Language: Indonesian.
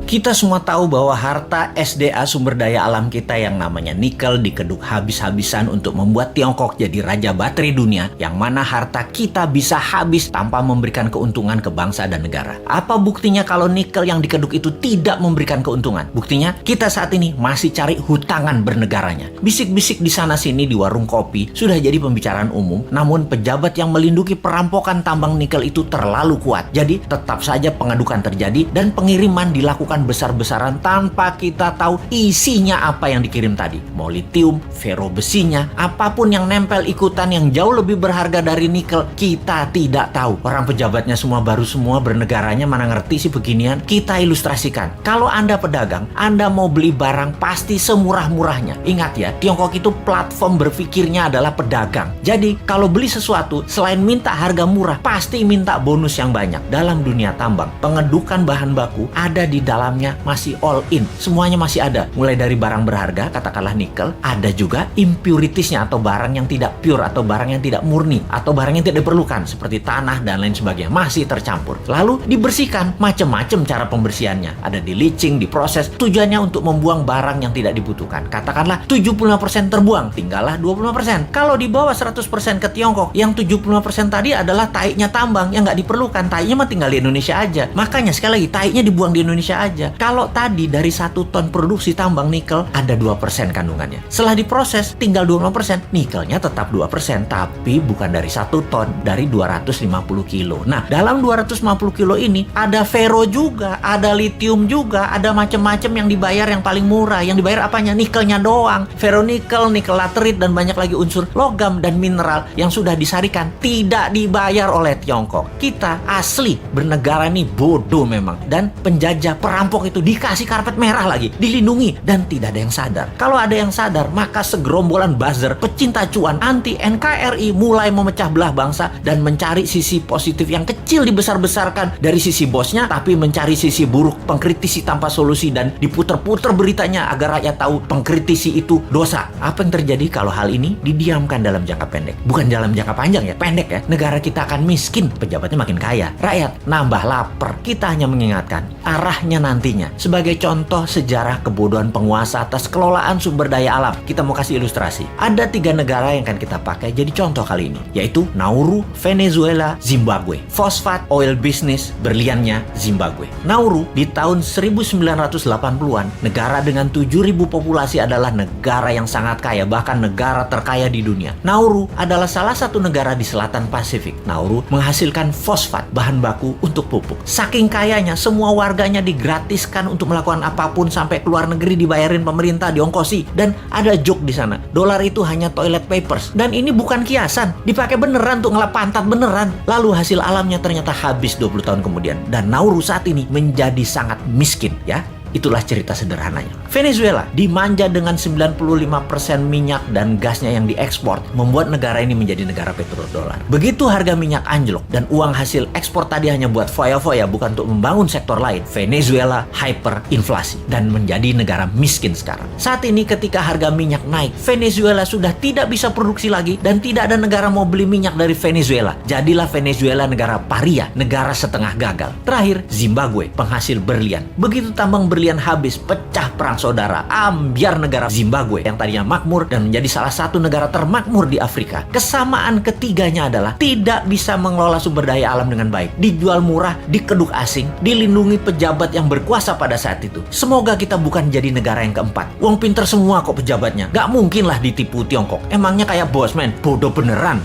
Kita semua tahu bahwa harta SDA sumber daya alam kita yang namanya nikel dikeduk habis-habisan untuk membuat Tiongkok jadi raja baterai dunia, yang mana harta kita bisa habis tanpa memberikan keuntungan ke bangsa dan negara. Apa buktinya kalau nikel yang dikeduk itu tidak memberikan keuntungan? Buktinya kita saat ini masih cari hutangan bernegaranya. Bisik-bisik di sana-sini di warung kopi sudah jadi pembicaraan umum, namun pejabat yang melindungi perampokan tambang nikel itu terlalu kuat. Jadi tetap saja pengadukan terjadi dan pengiriman dilakukan besar-besaran tanpa kita tahu isinya apa yang dikirim tadi. Mau litium, fero besinya, apapun yang nempel ikutan yang jauh lebih berharga dari nikel, kita tidak tahu. Orang pejabatnya semua baru semua, bernegaranya mana ngerti sih beginian. Kita ilustrasikan. Kalau Anda pedagang, Anda mau beli barang pasti semurah-murahnya. Ingat ya, Tiongkok itu platform berpikirnya adalah pedagang. Jadi kalau beli sesuatu, selain minta harga murah, pasti minta bonus yang banyak. Dalam dunia tambang, pengedukan bahan baku ada di dalamnya masih all in. Semuanya masih ada. Mulai dari barang berharga, katakanlah nikel, ada juga impuritiesnya atau barang yang tidak pure atau barang yang tidak murni atau barang yang tidak diperlukan seperti tanah dan lain sebagainya masih tercampur. Lalu dibersihkan, macam-macam cara pembersihannya. Ada di leaching, diproses, tujuannya untuk membuang barang yang tidak dibutuhkan. Katakanlah 75% terbuang, tinggallah 25%. Kalau dibawa 100% ke Tiongkok, yang 75% tadi adalah taiknya tambang yang nggak diperlukan. Taiknya mah tinggal di Indonesia aja. Makanya sekali lagi, taiknya dibuang di Indonesia aja. Kalau tadi dari 1 ton produksi tambang nikel ada 2% kandungannya. Setelah diproses tinggal 20%, nikelnya tetap 2%, tapi bukan dari 1 ton, dari 250 kilo. Nah, dalam 250 kilo ini ada fero juga, ada litium juga, ada macam-macam yang dibayar yang paling murah. Yang dibayar apanya? Nikelnya doang. Feronikel, nikel laterit, dan banyak lagi unsur logam dan mineral yang sudah disarikan tidak dibayar oleh Tiongkok. Kita asli bernegara ini bodoh memang. Dan penjajah perampok itu dikasih karpet merah lagi, dilindungi, dan tidak ada yang sadar. Kalau ada yang sadar, maka segerombolan buzzer pecinta cuan anti NKRI mulai memecah belah bangsa dan mencari sisi positif yang kecil dibesar-besarkan dari sisi bosnya, tapi mencari sisi buruk, pengkritisi tanpa solusi, dan diputer-puter beritanya agar rakyat tahu pengkritisi itu dosa. Apa yang terjadi kalau hal ini didiamkan dalam jangka pendek? Bukan dalam jangka panjang ya, pendek ya. Negara kita akan miskin, pejabatnya makin kaya, rakyat nambah lapar. Kita hanya mengingatkan arahnya nantinya. Sebagai contoh sejarah kebodohan penguasa atas kelolaan sumber daya alam, kita mau kasih ilustrasi. Ada 3 negara yang akan kita pakai jadi contoh kali ini, yaitu Nauru, Venezuela, Zimbabwe. Fosfat, oil business, berliannya Zimbabwe. Nauru di tahun 1980-an, negara dengan 7.000 populasi adalah negara yang sangat kaya, bahkan negara terkaya di dunia. Nauru adalah salah satu negara di selatan Pasifik. Nauru menghasilkan fosfat, bahan baku untuk pupuk. Saking kayanya, semua warganya digratiskan untuk melakukan apapun, sampai keluar negeri dibayarin pemerintah, diongkosi. Dan ada joke di sana, dolar itu hanya toilet papers. Dan ini bukan kiasan, dipakai beneran untuk ngelap pantat beneran. Lalu hasil alamnya ternyata habis 20 tahun kemudian. Dan Nauru saat ini menjadi sangat miskin ya. Itulah cerita sederhananya. Venezuela dimanja dengan 95% minyak dan gasnya yang diekspor, membuat negara ini menjadi negara petrodolar. Begitu harga minyak anjlok dan uang hasil ekspor tadi hanya buat foya-foya, bukan untuk membangun sektor lain, Venezuela hyperinflasi dan menjadi negara miskin sekarang. Saat ini ketika harga minyak naik, Venezuela sudah tidak bisa produksi lagi dan tidak ada negara mau beli minyak dari Venezuela. Jadilah Venezuela negara paria, negara setengah gagal. Terakhir, Zimbabwe, penghasil berlian. Begitu tambang berlian habis, pecah perang saudara, ambyar negara Zimbabwe yang tadinya makmur dan menjadi salah satu negara termakmur di Afrika. Kesamaan ketiganya adalah tidak bisa mengelola sumber daya alam dengan baik, dijual murah, dikeduk asing, dilindungi pejabat yang berkuasa pada saat itu. Semoga kita bukan jadi negara yang keempat. Uang pinter semua kok pejabatnya, gak mungkin lah ditipu Tiongkok. Emangnya kayak bos men, bodoh beneran.